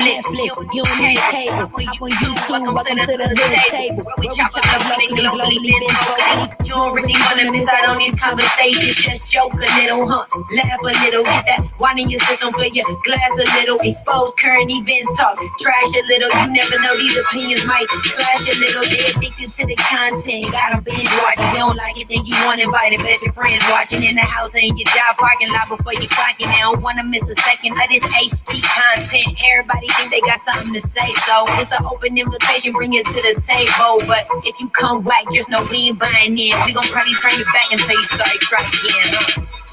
Netflix, you don't need cable. Hop on YouTube, welcome to the hood table. Where we chop up locally, globally, been vocally. You don't really wanna miss out on these conversations. Just joke a little, laugh a little. Get that wine in your system, fill your glass a little. Expose current events, talk trash a little. You never know, these opinions might clash a little. They addicted to the content, gotta binge watch. If you don't like it, then you want to invite it. Bet your friends watching in the house and your job parking lot before you clocking. They don't wanna miss a second of this HT content. Everybody think they got something to say, so it's an open invitation, bring it to the table. But if you come whack, just know we ain't buying in. We gon' probably turn you back and tell you sorry, try again.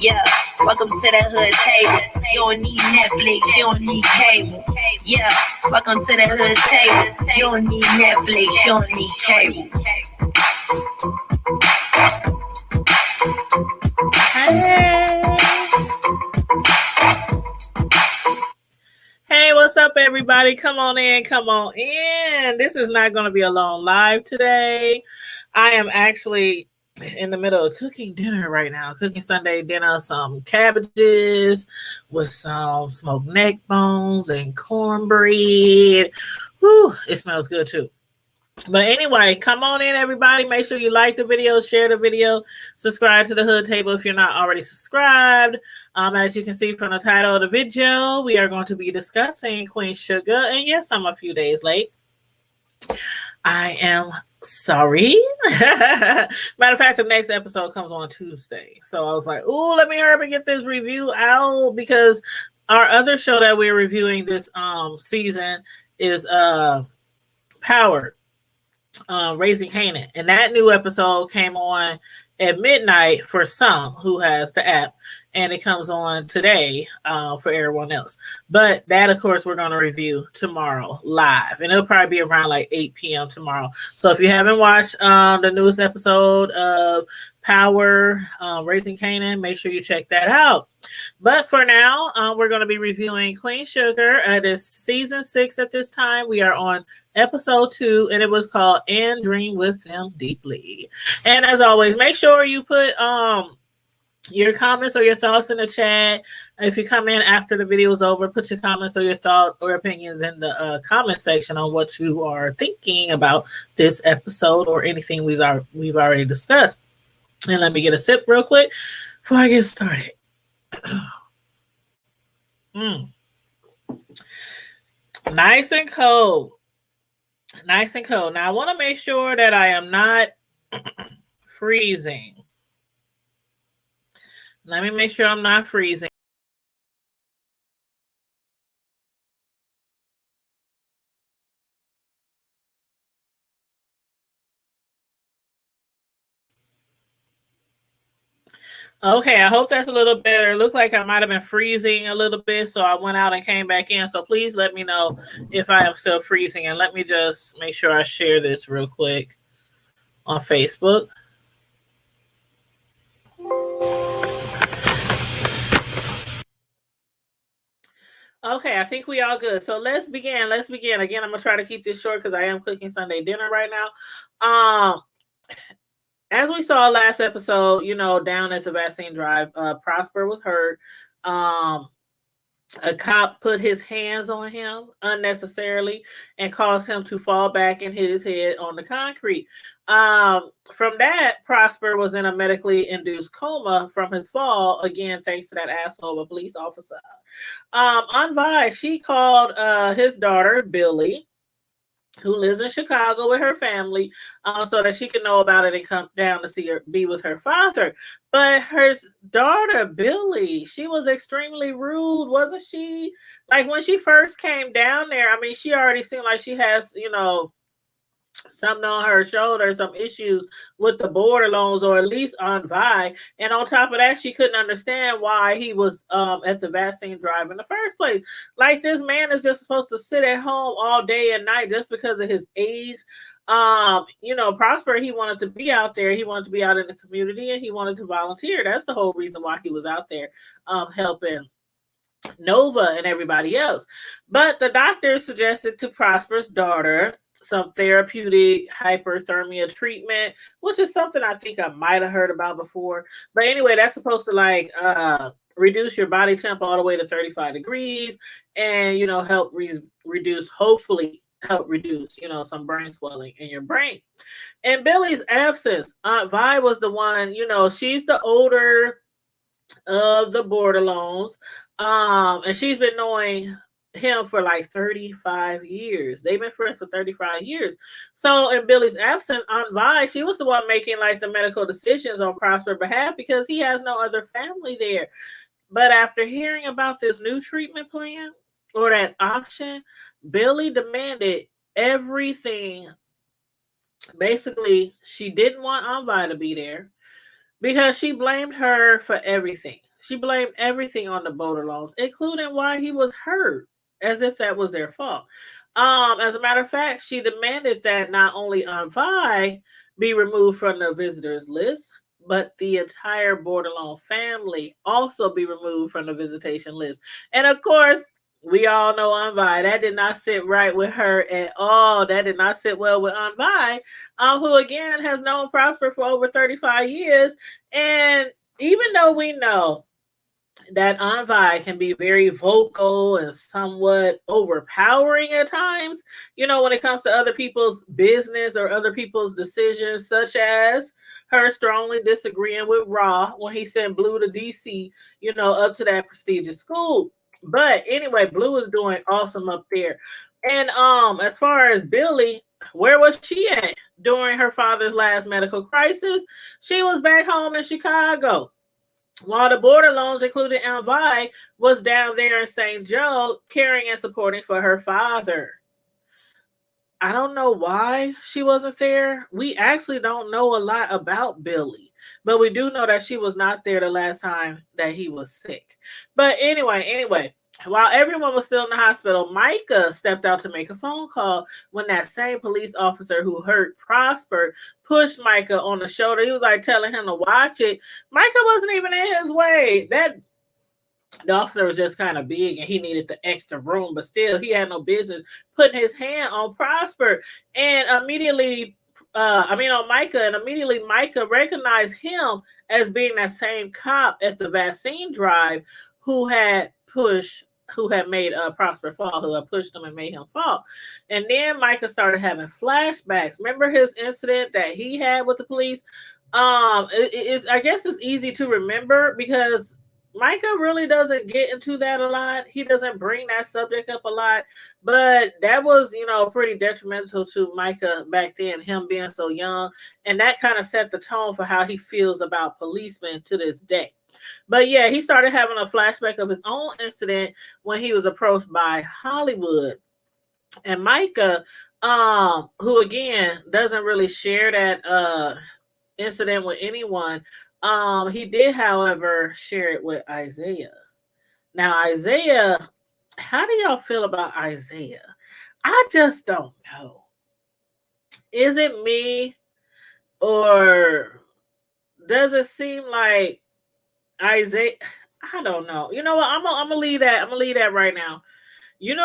Yeah, welcome to the hood table. You don't need Netflix, you don't need cable. Yeah, welcome to the hood table. You don't need Netflix, you don't need cable. Hey, what's up, everybody? Come on in, come on in. This is not going to be a long live today. I am actually in the middle of cooking dinner right now, cooking Sunday dinner, some cabbages with some smoked neck bones and cornbread. Whew, it smells good too. But anyway, come on in, everybody. Make sure you like the video, share the video, subscribe to the Hood Table if you're not already subscribed. As you can see from the title of the video, we are going to be discussing Queen Sugar. And yes, I'm a few days late. I am sorry. Matter of fact, the next episode comes on Tuesday. So I was like, oh, let me hurry up and get this review out, because our other show that we're reviewing this season is Power. Raising Kanan, and that new episode came on at midnight for some who has the app, and it comes on today for everyone else. But that, of course, we're going to review tomorrow live, and it'll probably be around like 8 p.m. tomorrow. So if you haven't watched the newest episode of Power, Raising Kanan, make sure you check that out. But for now, we're going to be reviewing Queen Sugar. It is season 6 at this time. We are on episode 2, and it was called And Dream With Them Deeply. And as always, make sure you put your comments or your thoughts in the chat. If you come in after the video is over, put your comments or your thoughts or opinions in the comment section on what you are thinking about this episode or anything we've already discussed. And let me get a sip real quick before I get started. Nice and cold. Nice and cold. Now I want to make sure that I am not freezing. Let me make sure I'm not freezing. Okay, I hope that's a little better. It looked like I might have been freezing a little bit, so I went out and came back in. So please let me know if I am still freezing. And let me just make sure I share this real quick on Facebook. Okay, I think we all good. So let's begin. Let's begin. Again, I'm going to try to keep this short because I am cooking Sunday dinner right now. As we saw last episode, down at the vaccine drive, Prosper was hurt. A cop put his hands on him unnecessarily and caused him to fall back and hit his head on the concrete. From that, Prosper was in a medically induced coma from his fall, again, thanks to that asshole of a police officer. On Vi, she called his daughter, Billy, who lives in Chicago with her family, so that she can know about it and come down to see her, be with her father. But her daughter, Billy, she was extremely rude, wasn't she? Like when she first came down there, I mean, she already seemed like she has, something on her shoulder, some issues with the border loans, or at least on Vi. And on top of that, she couldn't understand why he was at the vaccine drive in the first place. Like, this man is just supposed to sit at home all day and night just because of his age. Prosper, he wanted to be out there. He wanted to be out in the community, and he wanted to volunteer. That's the whole reason why he was out there helping Nova and everybody else. But the doctor suggested to Prosper's daughter some therapeutic hyperthermia treatment, which is something I think I might have heard about before. But anyway, that's supposed to reduce your body temp all the way to 35 degrees and, help reduce, hopefully help reduce, some brain swelling in your brain. In Billy's absence, Aunt Vi was the one, she's the older of the Borderlones. And she's been knowing him for like 35 years. They've been friends for 35 years. So in Billy's absence, Aunt Vi, she was the one making like the medical decisions on Prosper's behalf because he has no other family there. But after hearing about this new treatment plan or that option, Billy demanded everything. Basically, she didn't want Aunt Vi to be there because she blamed her for everything. She blamed everything on the Borderlones, including why he was hurt, as if that was their fault. As a matter of fact, she demanded that not only Aunt Vi be removed from the visitors list, but the entire Bordelon family also be removed from the visitation list. And of course, we all know Aunt Vi. That did not sit right with her at all. That did not sit well with Aunt Vi, who again has known Prosper for over 35 years. And even though we know that Aunt Vi can be very vocal and somewhat overpowering at times, when it comes to other people's business or other people's decisions, such as her strongly disagreeing with Raw when he sent Blue to DC, up to that prestigious school. But anyway, Blue is doing awesome up there. And as far as Billy, where was she at during her father's last medical crisis? She was back home in Chicago. While the Borderlones, including Aunt Vi, was down there in St. Joe caring and supporting for her father. I don't know why she wasn't there. We actually don't know a lot about Billy, but we do know that she was not there the last time that he was sick. But anyway, while everyone was still in the hospital, Micah stepped out to make a phone call when that same police officer who hurt Prosper pushed Micah on the shoulder. He was like telling him to watch it. Micah wasn't even in his way. The officer was just kind of big and he needed the extra room, but still he had no business putting his hand on Prosper and immediately on Micah, and immediately Micah recognized him as being that same cop at the vaccine drive who had made Prosper fall, who had pushed him and made him fall. And then Micah started having flashbacks. Remember his incident that he had with the police? I guess it's easy to remember because Micah really doesn't get into that a lot. He doesn't bring that subject up a lot, but that was, pretty detrimental to Micah back then, him being so young. And that kind of set the tone for how he feels about policemen to this day. But yeah, he started having a flashback of his own incident when he was approached by Hollywood. And Micah, who again doesn't really share that incident with anyone, he did, however, share it with Isaiah. Now, Isaiah, how do y'all feel about Isaiah? I just don't know. Is it me, or does it seem like Isaiah? I don't know. You know what? I'm gonna leave that. I'm gonna leave that right now.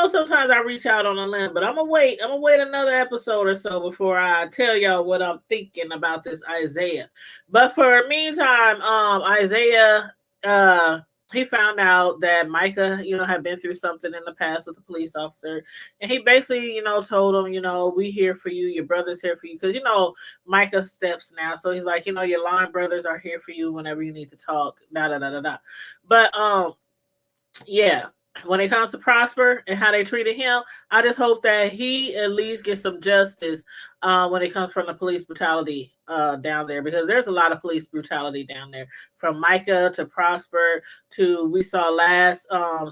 Sometimes I reach out on a limb, but I'm gonna wait. I'm gonna wait another episode or so before I tell y'all what I'm thinking about this Isaiah. But for the meantime, Isaiah, he found out that Micah, had been through something in the past with a police officer, and he basically, told him, we here for you. Your brother's here for you, because Micah steps now, so he's like, your line brothers are here for you whenever you need to talk. Da da da da da. But yeah. When it comes to Prosper and how they treated him, I just hope that he at least gets some justice when it comes from the police brutality down there, because there's a lot of police brutality down there, from Micah to Prosper to we saw last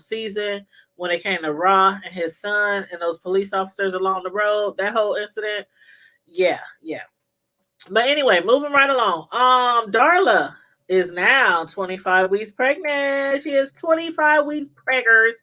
season when it came to Raw and his son and those police officers along the road, that whole incident. Yeah. But anyway, moving right along. Darla is now 25 weeks pregnant. She is 25 weeks preggers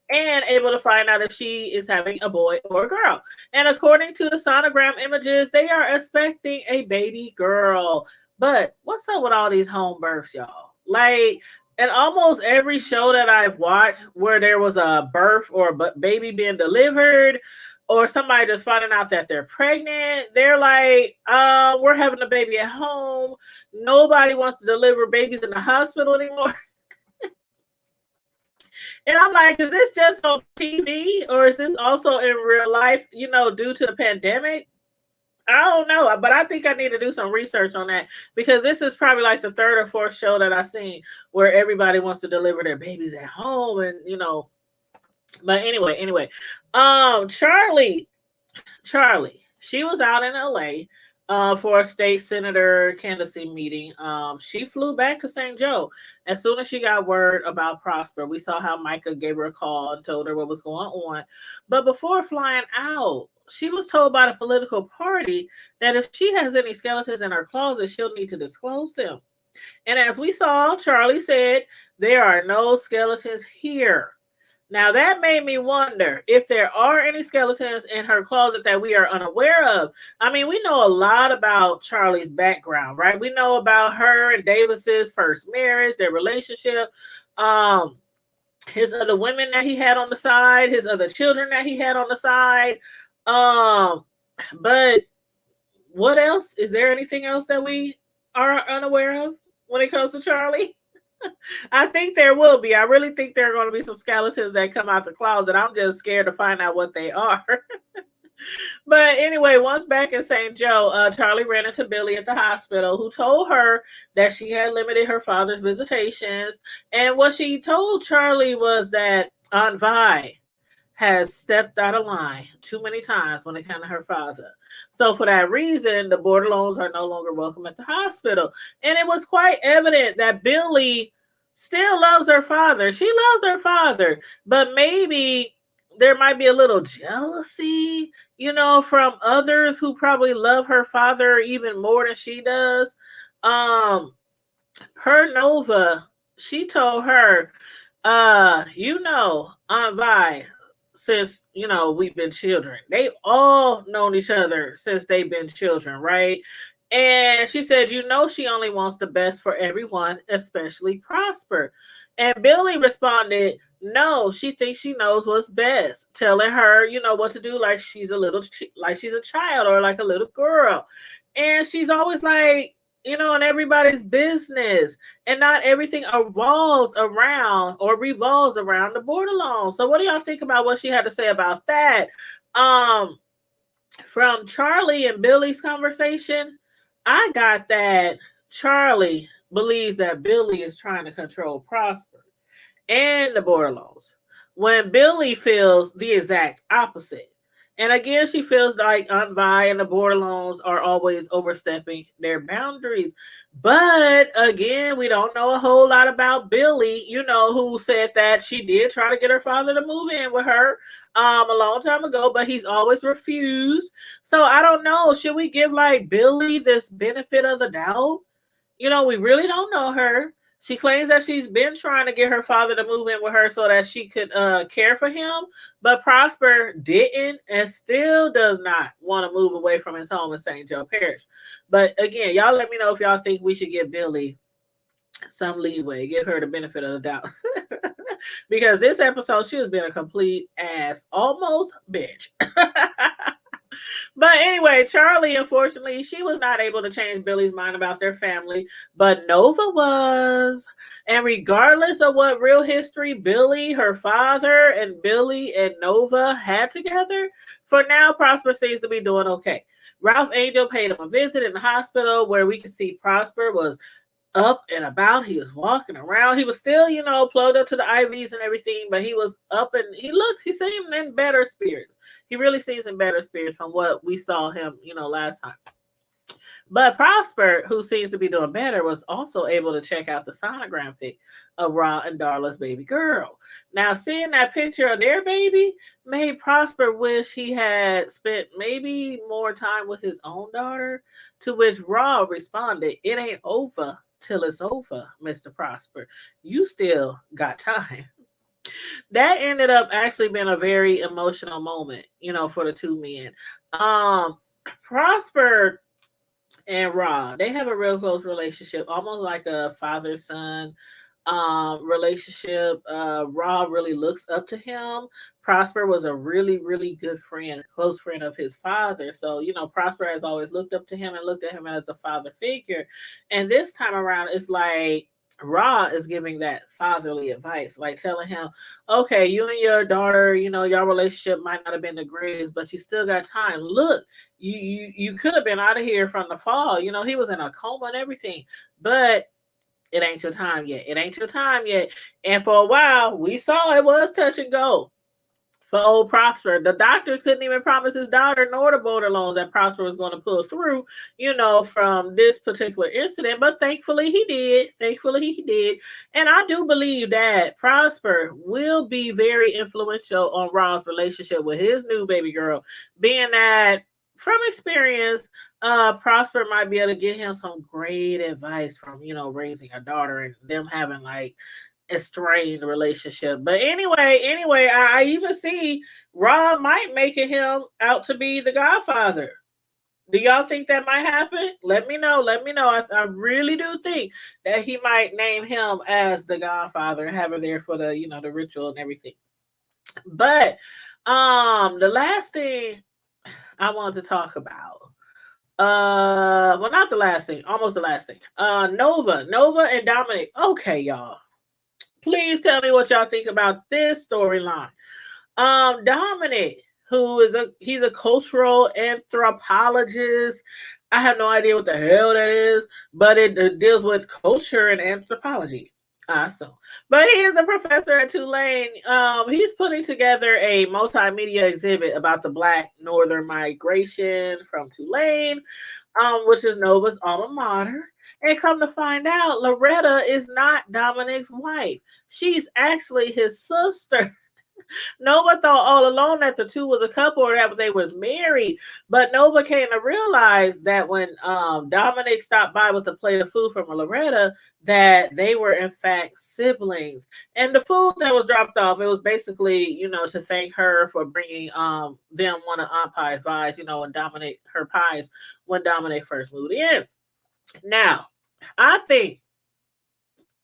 and able to find out if she is having a boy or a girl. And according to the sonogram images, they are expecting a baby girl. But what's up with all these home births, y'all? Like, in almost every show that I've watched where there was a birth or a baby being delivered, or somebody just finding out that they're pregnant, they're like, we're having a baby at home. Nobody wants to deliver babies in the hospital anymore. And I'm like, is this just on TV or is this also in real life, due to the pandemic? I don't know, but I think I need to do some research on that because this is probably like the third or fourth show that I've seen where everybody wants to deliver their babies at home and. But anyway, Charlie, she was out in LA for a state senator candidacy meeting. She flew back to St. Joe as soon as she got word about Prosper. We saw how Micah gave her a call and told her what was going on. But before flying out, she was told by the political party that if she has any skeletons in her closet, she'll need to disclose them. And as we saw, Charlie said, there are no skeletons here. Now that made me wonder if there are any skeletons in her closet that we are unaware of. I mean, we know a lot about Charlie's background, right? We know about her and Davis's first marriage, their relationship, his other women that he had on the side, his other children that he had on the side. But what else? Is there anything else that we are unaware of when it comes to Charlie? I think there will be. I really think there are going to be some skeletons that come out the closet. I'm just scared to find out what they are. But anyway, once back in St. Joe, Charlie ran into Billy at the hospital, who told her that she had limited her father's visitations. And what she told Charlie was that Aunt Vi has stepped out of line too many times when it comes to her father. So for that reason, the Bordelons are no longer welcome at the hospital. And it was quite evident that Billy still loves her father. She loves her father, but maybe there might be a little jealousy, from others who probably love her father even more than she does. Her Nova, she told her, Aunt Vi, since we've been children. They all known each other since they've been children, right? And she said, she only wants the best for everyone, especially Prosper. And Billy responded, no, she thinks she knows what's best, telling her, what to do, like she's like she's a child or like a little girl. And she's always like, in everybody's business, and not everything revolves around the Bordelon. So what do y'all think about what she had to say about that? From Charlie and Billy's conversation, I got that Charlie believes that Billy is trying to control Prosper and the Bordelons, when Billy feels the exact opposite. And again, she feels like Aunt Vi and the Bordelons are always overstepping their boundaries. But again, we don't know a whole lot about Billy, who said that she did try to get her father to move in with her a long time ago, but he's always refused. So I don't know. Should we give like Billy this benefit of the doubt? We really don't know her. She claims that she's been trying to get her father to move in with her so that she could care for him, but Prosper didn't and still does not want to move away from his home in St. Joe Parish. But again, y'all let me know if y'all think we should give Billy some leeway, give her the benefit of the doubt. Because this episode, she has been a complete ass, almost bitch. But anyway, Charlie, unfortunately, she was not able to change Billy's mind about their family, but Nova was. And regardless of what real history Billy, her father, and Billy and Nova had together, for now, Prosper seems to be doing okay. Ralph Angel paid him a visit in the hospital where we could see Prosper was up and about. He was walking around. He was still, plugged up to the IVs and everything, but he was up and he seemed in better spirits. He really seems in better spirits from what we saw him, last time. But Prosper, who seems to be doing better, was also able to check out the sonogram pic of Ra and Darla's baby girl. Now, seeing that picture of their baby made Prosper wish he had spent maybe more time with his own daughter, to which Ra responded, it ain't over till it's over, Mr. Prosper. You still got time. That ended up actually being a very emotional moment, for the two men. Prosper and Ra, they have a real close relationship, almost like a father-son relationship. Ra really looks up to him. Prosper was a really, really good friend, close friend of his father. So, Prosper has always looked up to him and looked at him as a father figure. And this time around, it's like Ra is giving that fatherly advice, like telling him, okay, you and your daughter, your relationship might not have been the greatest, but you still got time. Look, you could have been out of here from the fall. He was in a coma and everything, but it ain't your time yet. It ain't your time yet. And for a while, we saw it was touch and go for old Prosper. The doctors couldn't even promise his daughter nor the border loans that Prosper was going to pull through, from this particular incident. But thankfully he did. Thankfully he did. And I do believe that Prosper will be very influential on Ra's relationship with his new baby girl, being that from experience, Prosper might be able to get him some great advice from, raising a daughter and them having like a strained relationship. But anyway, I even see Rob might making him out to be the Godfather. Do y'all think that might happen? Let me know. Let me know. I really do think that he might name him as the Godfather and have her there for the the ritual and everything. But the last thing I wanted to talk about. Well, not the last thing, almost the last thing. Nova and Dominic. Okay, y'all. Please tell me what y'all think about this storyline. Dominic, he's a cultural anthropologist. I have no idea what the hell that is, but it deals with culture and anthropology. Awesome. But he is a professor at Tulane. He's putting together a multimedia exhibit about the Black Northern migration from Tulane, which is Nova's alma mater. And come to find out, Loretta is not Dominic's wife. She's actually his sister. Nova thought all along that the two was a couple or that they was married, but Nova came to realize that when Dominic stopped by with a plate of food from Loretta, that they were in fact siblings. And the food that was dropped off, it was basically, to thank her for bringing them one of Aunt Pie's pies, when Dominic first moved in. Now, I think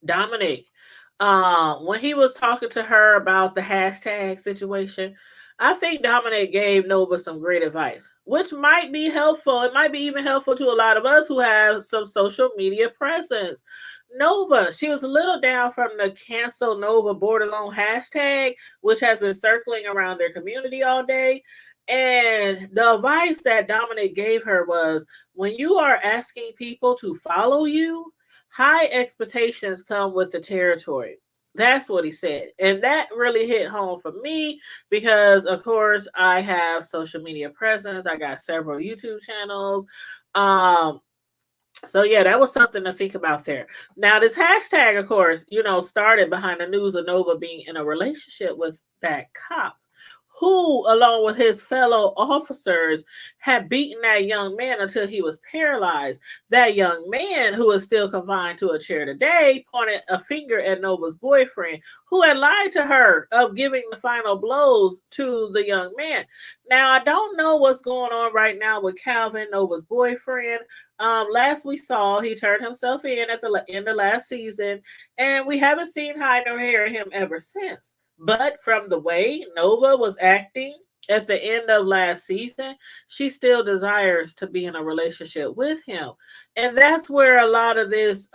Dominic, when he was talking to her about the hashtag situation, I think Dominic gave Nova some great advice, which might be helpful. It might be even helpful to a lot of us who have some social media presence. Nova, she was a little down from the cancel Nova border loan hashtag, which has been circling around their community all day. And the advice that Dominic gave her was, when you are asking people to follow you, high expectations come with the territory. That's what he said. And that really hit home for me because, of course, I have social media presence. I got several YouTube channels. So yeah, that was something to think about there. Now, this hashtag, of course, started behind the news of Nova being in a relationship with that cop, who, along with his fellow officers, had beaten that young man until he was paralyzed. That young man, who is still confined to a chair today, pointed a finger at Nova's boyfriend, who had lied to her of giving the final blows to the young man. Now, I don't know what's going on right now with Calvin, Nova's boyfriend. Last we saw, he turned himself in at the end of last season, and we haven't seen hide nor hair him ever since. But from the way Nova was acting at the end of last season, she still desires to be in a relationship with him. And that's where a lot of this is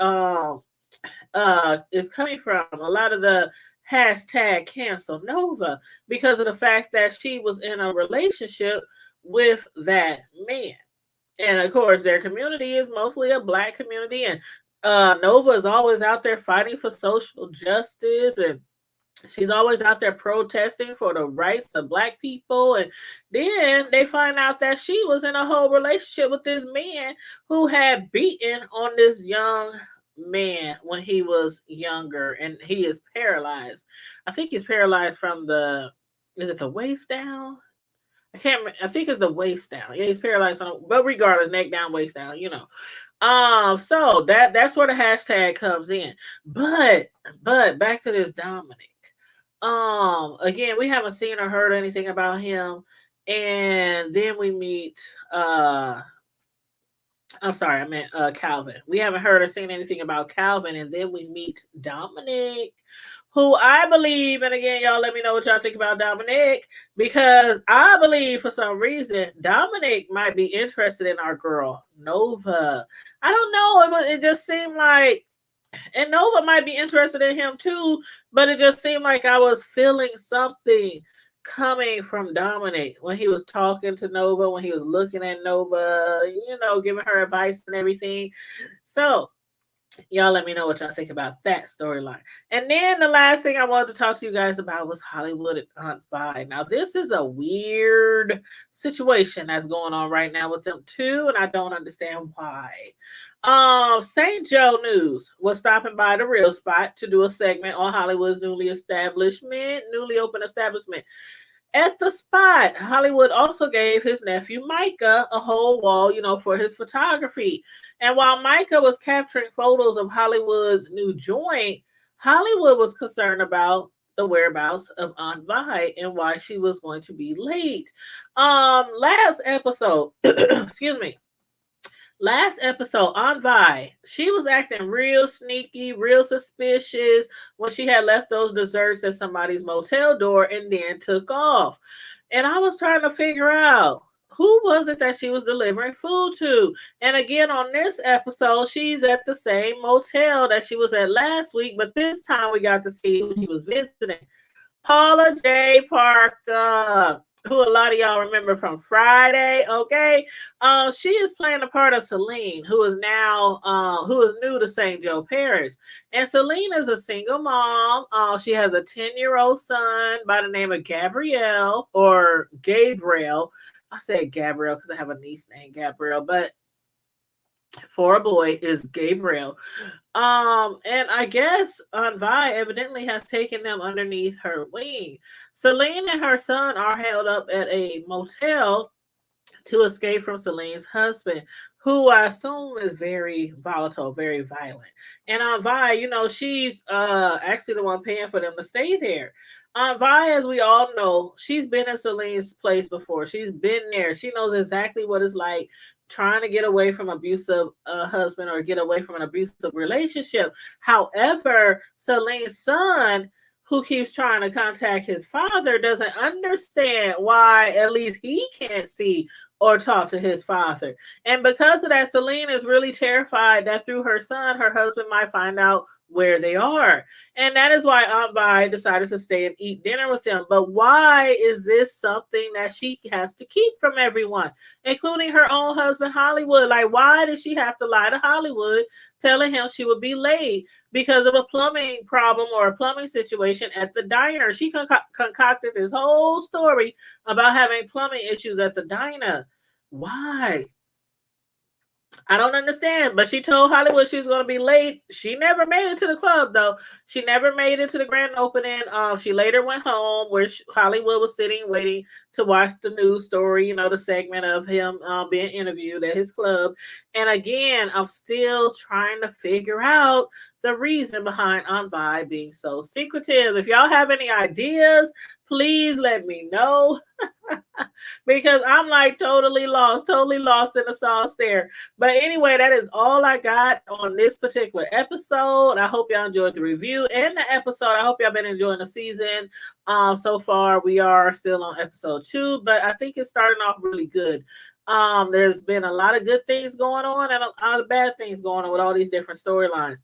coming from. A lot of the hashtag cancel Nova, because of the fact that she was in a relationship with that man. And of course, their community is mostly a Black community. And Nova is always out there fighting for social justice, and she's always out there protesting for the rights of Black people. And then they find out that she was in a whole relationship with this man who had beaten on this young man when he was younger, and he is paralyzed. I think he's paralyzed from is it the waist down? I can't remember. I think it's the waist down. Yeah, he's paralyzed from, but regardless, neck down, waist down, So that's where the hashtag comes in. But back to this Dominic. Again, we haven't seen or heard anything about him. And then we meet I'm sorry, I meant Calvin. We haven't heard or seen anything about Calvin, and then we meet Dominic, who I believe, and again, y'all let me know what y'all think about Dominic, because I believe for some reason Dominic might be interested in our girl Nova. I don't know. It just seemed like And Nova might be interested in him too, but it just seemed like I was feeling something coming from Dominic when he was talking to Nova, when he was looking at Nova, giving her advice and everything. So y'all let me know what y'all think about that storyline. And then the last thing I wanted to talk to you guys about was Hollywood and Aunt Vi. Now, this is a weird situation that's going on right now with them too, and I don't understand why. St. Joe News was stopping by the Real Spot to do a segment on Hollywood's newly open establishment. At the spot, Hollywood also gave his nephew Micah a whole wall, for his photography. And while Micah was capturing photos of Hollywood's new joint, Hollywood was concerned about the whereabouts of Aunt Vi and why she was going to be late. Last episode, excuse me. Last episode, Aunt Vi, she was acting real sneaky, real suspicious when she had left those desserts at somebody's motel door and then took off. And I was trying to figure out who was it that she was delivering food to. And again, on this episode, she's at the same motel that she was at last week, but this time we got to see who she was visiting. Paula J. Parker, who a lot of y'all remember from Friday, okay? She is playing the part of Celine, who is new to St. Joe Parish. And Celine is a single mom. She has a 10-year-old son by the name of Gabrielle, or Gabriel. I said Gabrielle because I have a niece named Gabrielle, but for a boy is Gabriel. And I guess Aunt Vi evidently has taken them underneath her wing. Celine and her son are held up at a motel to escape from Celine's husband, who I assume is very volatile, very violent. And Aunt Vi, she's actually the one paying for them to stay there. Aunt Vi, as we all know, she's been in Celine's place before. She's been there. She knows exactly what it's like trying to get away from abusive husband or get away from an abusive relationship. However, Celine's son, who keeps trying to contact his father, doesn't understand why at least he can't see or talk to his father. And because of that, Celine is really terrified that through her son, her husband might find out where they are. And that is why Aunt Vi decided to stay and eat dinner with them. But why is this something that she has to keep from everyone, including her own husband, Hollywood? Like, why did she have to lie to Hollywood, telling him she would be late because of a plumbing problem or a plumbing situation at the diner? She concocted this whole story about having plumbing issues at the diner. Why? I don't understand, but she told Hollywood she was going to be late. She never made it to the club, though. She never made it to the grand opening. She later went home where Hollywood was sitting, waiting to watch the news story, the segment of him being interviewed at his club. And again, I'm still trying to figure out the reason behind Aunt Vi being so secretive. If y'all have any ideas, please let me know. Because I'm like totally lost in the sauce there. But anyway, that is all I got on this particular episode. I hope y'all enjoyed the review and the episode. I hope y'all been enjoying the season. So far, we are still on episode 2, but I think it's starting off really good. There's been a lot of good things going on and a lot of bad things going on with all these different storylines.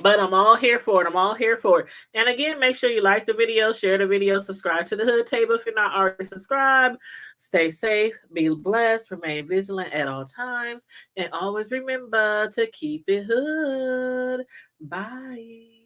But I'm all here for it. And again, make sure you like the video, share the video, subscribe to the Hood Table if you're not already subscribed. Stay safe, be blessed, remain vigilant at all times, and always remember to keep it hood. Bye.